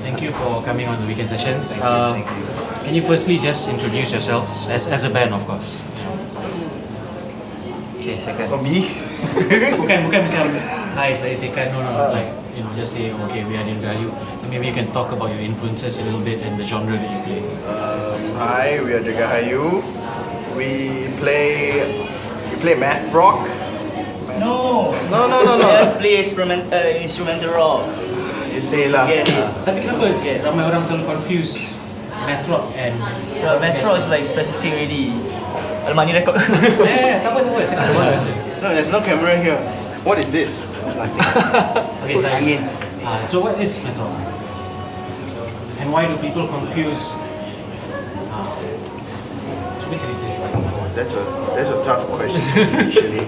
Thank you for coming on the weekend sessions. Thank you. Can you firstly just introduce yourselves as a band, of course? Okay, second. Oh, me? bukan macam hi saya Sekan, no, like just say okay we are Dirgahayu. Maybe you can talk about your influences a little bit and the genre that you play. Hi, we are Dirgahayu. We play math rock. No. No. Let's play instrumental rock. You say lah. Yeah. Tapi kenapa ramai orang selalu confuse math rock and So math rock is like specific already. Alamak, ni record. tak apa. Saya nak tahu. No, there's no camera here. What is this? Okay, so Angin. so what is math rock? And why do people confuse? Cuba cerita sikit. That's a tough question actually.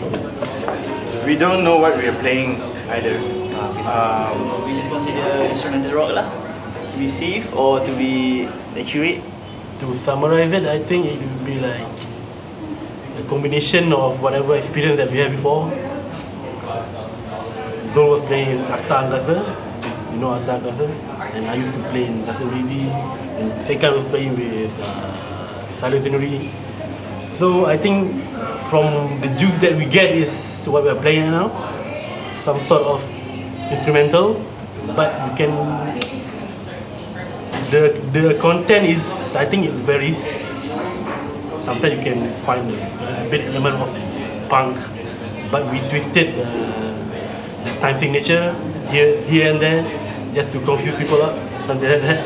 We don't know what we are playing either. We just consider instrumental rock lah. To be safe or to be accurate. To summarize it, I think it would be like a combination of whatever experience that we had before. Zul was playing Akta Angkasa, you know Akta Angkasa, and I used to play in Angkasa Wavy, and Sekan was playing with Silent Scenery. So I think from the juice that we get is what we're playing right now, some sort of instrumental, but you can the content is, I think it varies. Sometimes you can find a bit element of punk, but we twisted the time signature here and there just to confuse people up, something like that.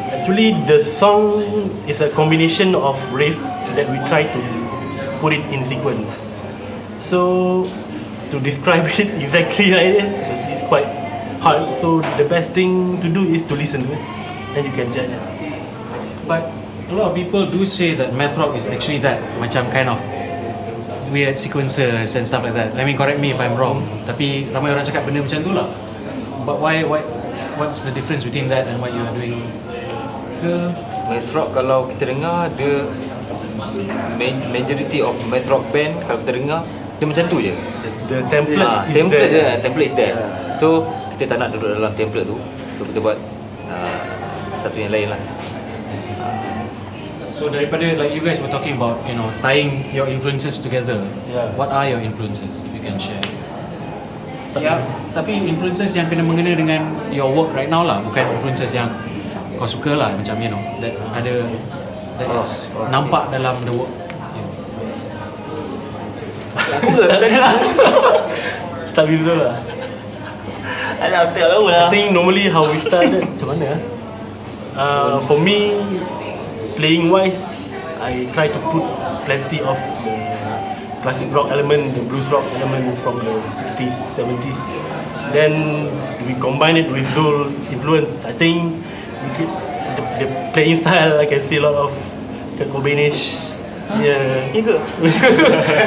Actually, the song is a combination of riff that we try to put it in sequence. So to describe it exactly like this, it's quite hard. So the best thing to do is to listen to it, and you can judge it. But a lot of people do say that math rock is actually that macam kind of weird sequences and stuff like that. I mean, correct me if I'm wrong. Tapi ramai orang cakap benda macam tu lah. But what's the difference between that and what you are doing? Math rock kalau kita dengar, the majority of math rock band kalau kita dengar dia macam tu je. The template is template there. template is there. So kita tak nak duduk dalam template tu. So kita buat satu yang lain lah. So daripada like you guys were talking about, tying your influences together. Yeah. What are your influences if you can share? Ya, tapi influences yang kena mengena dengan your work right now lah, bukan influences yang kau suka lah, macam that ada that is nampak dalam the work. Aku ke macam ni lah. Start with Zul lah. Alah, aku tak tahu lah. I think normally how we started macam mana? For me, playing wise, I try to put plenty of the classic rock element, the blues rock element from the 60s, 70s. Then we combine it with Zul influence. I think the playing style, I can see a lot of Kurt Cobainish. Ya ke?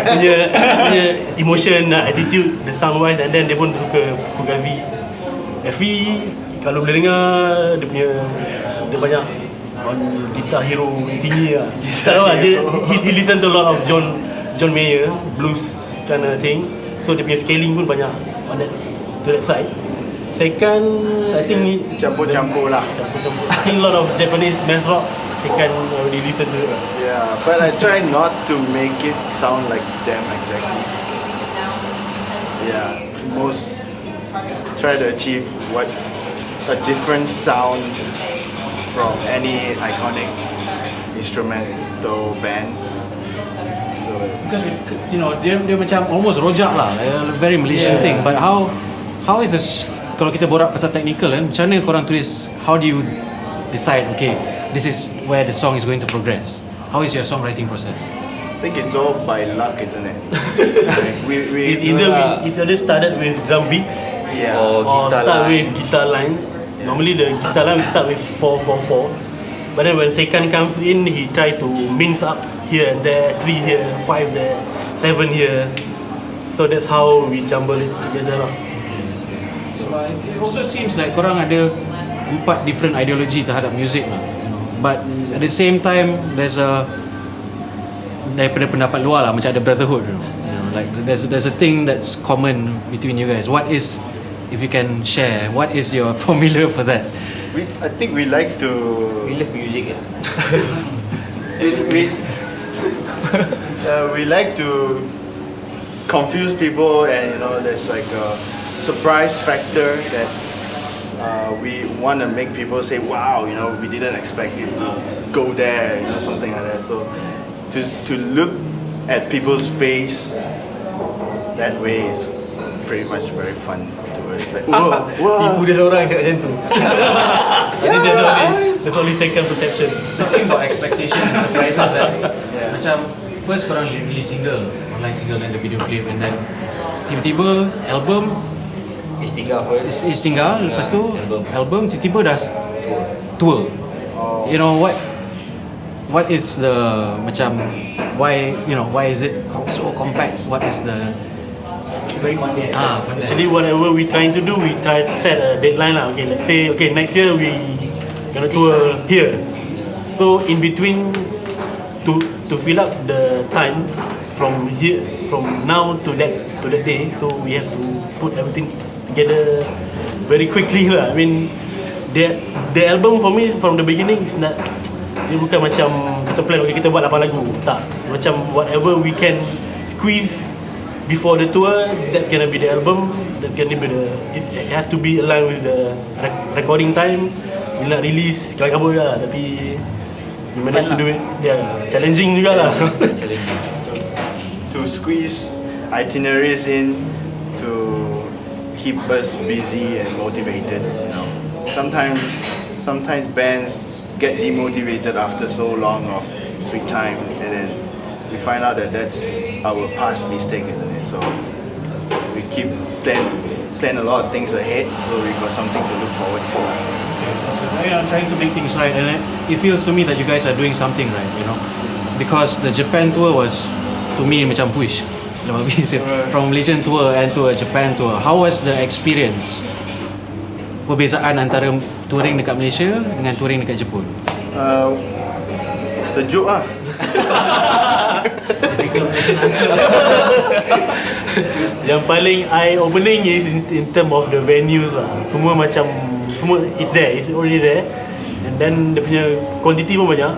punya emotion, attitude, the sound wise, and then dia pun suka Fugazi. Effie, kalau boleh dengar dia banyak on guitar hero yang tinggi lah. Tak tahu lah, he listen to a lot of John Mayer blues kind of thing. So dia punya scaling pun banyak on that side. Second, I think Campur-campur lah. campur-campur. I think a lot of Japanese math rock Second already listen to it. Yeah, but I try not to make it sound like them exactly. Yeah, most try to achieve what a different sound from any iconic instrumental bands. So because dia macam almost rojak lah, a very Malaysian thing. But how is this? Kalau kita borak pasal technical kan, macam mana korang tulis? How do you decide? Okay, this is where the song is going to progress. How is your songwriting process? I think it's all by luck, isn't it? Like It either started with drum beats yeah. or guitar start line. with guitar lines. Normally the guitar line we start with 4/4/4. But then when Sekan comes in, he try to mince up here and there, 3 here, 5 there, 7 here. So that's how we jumble it together lah. So it also seems like korang ada 4 different ideology terhadap music lah. But at the same time, there's a daripada pendapat luar lah, macam ada brotherhood. Like there's a thing that's common between you guys. What is if you can share, what is your formula for that? I think we like to We love music. we we like to confuse people, and there's like a surprise factor that we want to make people say, wow, we didn't expect it to go there, something like that. So to look at people's face that way is pretty much very fun to us. Like, whoa, Ibu dia seorang cakap macam tu. That's only second perception. Talking about expectation and surprises, right? Macam first korang release single, online single, and the video clip, and then tiba-tiba album Istighfar first. tinggal, lepas tu album tiba-tiba dah tour. You know what is the macam why is it so compact? What is the Very condensed. condensed. Actually, whatever we trying to do, we try to set a deadline lah. Okay, let's say next year we gonna tour here. So in between, to fill up the time from here, from now to that day, so we have to put everything together very quickly lah. I mean, the album for me from the beginning is not, dia bukan macam kita plan okay kita buat 8 lagu, tak, macam whatever we can squeeze before the tour, that's gonna be the album. That's gonna be it has to be aligned with the recording time. We nak release kabut juga lah, tapi we managed to do it. Challenging juga lah. Challenging. to squeeze itineraries in to keep us busy and motivated. Sometimes bands get demotivated after so long of sweet time, and then we find out that that's our past mistake, isn't it? So we keep plan a lot of things ahead, so we got something to look forward to. Trying to make things right, and it feels to me that you guys are doing something right, because the Japan tour was, to me, macam push. From Malaysian tour and to a Japan tour, how was the experience? Perbezaan antara touring dekat Malaysia dengan touring dekat Jepun? Sejuk lah. Yang paling eye-opening is in term of the venues lah. Semua is there, it's already there. And then dia punya quantity pun banyak.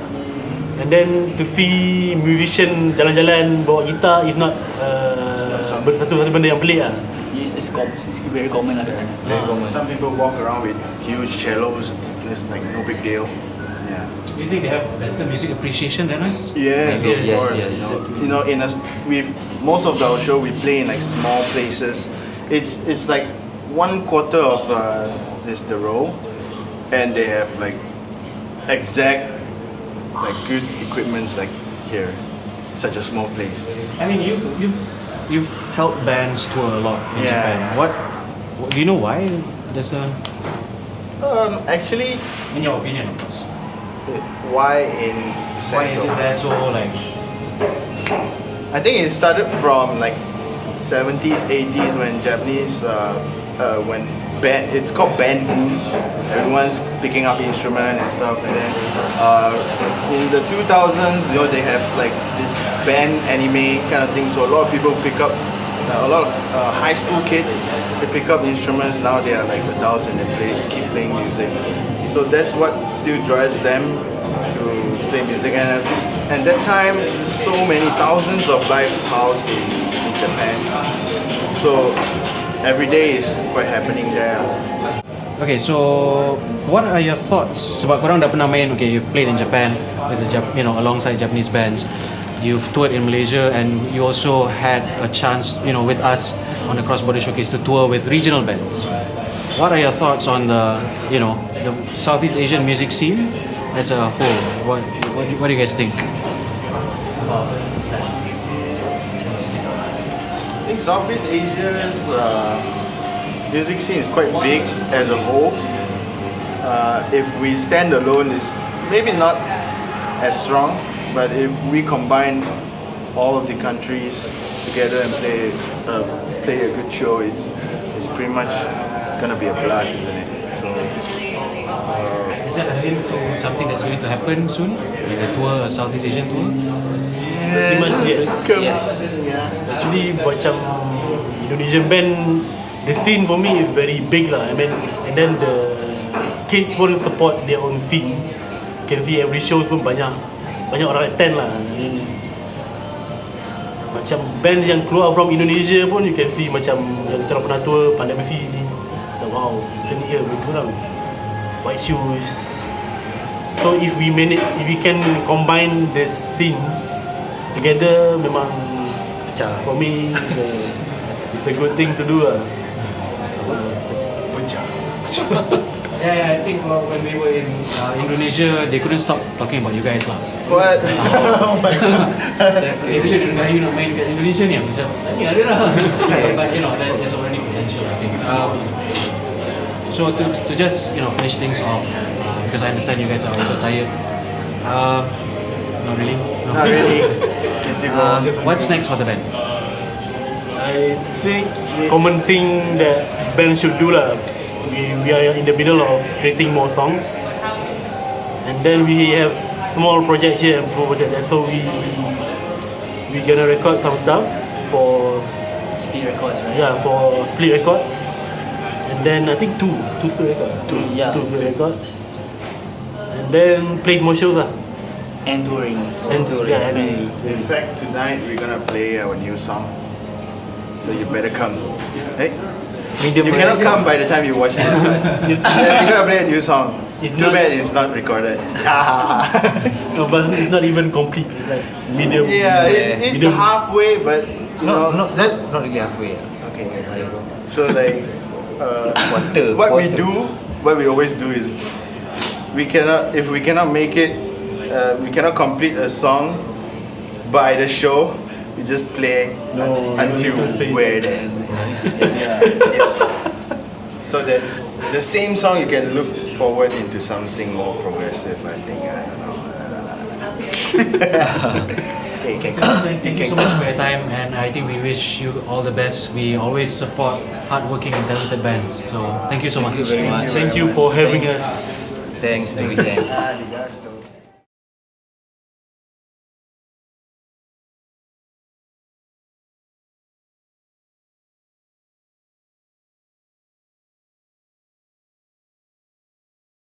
And then to see musician jalan-jalan bawa gitar is not satu benda yang pelik lah. It's very common lah. Very common. Some people walk around with huge cellos. It's like no big deal. Yeah. Do you think they have better music appreciation than us? Yes, of Yes, course. yes. With most of our show, we play in like small places. It's like 1/4 of the row, and they have like exact like good equipments like here, such a small place. I mean, you've helped bands tour a lot in Yeah. Japan. What do you know why there's a, Actually, in your opinion, of course, why in the why sense is it of, there so like? I think it started from like 70s, 80s when Japanese when it's called band boom. Everyone's picking up instrument and stuff, and then in the 2000s, they have like this band anime kind of thing. So a lot of people pick up, a lot of high school kids, they pick up instruments. Now they are like adults and they keep playing music. So that's what still drives them to play music. And that time, so many thousands of live house in Japan. So every day is quite happening there. Okay, so what are your thoughts? Sebab korang dah pernah main, okay, you've played in Japan with alongside Japanese bands. You've toured in Malaysia, and you also had a chance, with us on the Cross Border Showcase to tour with regional bands. What are your thoughts on the Southeast Asian music scene as a whole? What do you guys think? I think Southeast Asia's music scene is quite big as a whole. If we stand alone, it's maybe not as strong, but if we combine all of the countries together and play a good show, it's pretty much, it's gonna be a blast, isn't it? So Is that a hint to something that's going to happen soon? Like a tour, a Southeast Asian tour? Pretty much yes. Yes. yeah. Actually macam Indonesian band the scene for me is very big lah. I mean, and then the kids pun support their own scene. You can see every shows pun banyak orang attend lah. I mean, macam band yang keluar from Indonesia pun you can see macam yang kita orang pernah tour Pandai Besi ni. Macam wow, macam ni ke mereka orang. White Shoes. So if we can combine the scene together, memang for me it's a good thing to do lah. Yeah, I think when we were in Indonesia, they couldn't stop talking about you guys lah. What? Oh my god. Bila Dirgahayu nak main kat Indonesia ni, macam ni ada lah. But you know, there's already potential, I think. So to just finish things off, because I understand you guys are also tired. Not really. No. Not really. What's next for the band? I think common thing that band should do lah. We are in the middle of creating more songs, and then we have small project here and project there. So we gonna record some stuff for Speed records, right? yeah, for split records, and then I think two split records, two split records, and then play more shows lah. And touring. And yeah, Definitely. In fact, tonight we're gonna play our new song. So you better come. Hey? You cannot come by the time you watch this. We're gonna play a new song. If Too not- bad it's not recorded. no, but it's not even complete. It's like medium. Yeah, it's medium. halfway, but you know, Not really halfway. okay, I see. So like, Quarter. what we always do is if we cannot make it, we cannot complete a song by the show. We just play until you need to say we're there. Yes. So that the same song you can look forward into something more progressive. I think I don't know. Okay, you can come. Thank you so much for your time, and I think we wish you all the best. We always support hardworking and talented bands. So thank you so much. Thank you very much. Thank you for having us. Thanks to Wknd. Ah,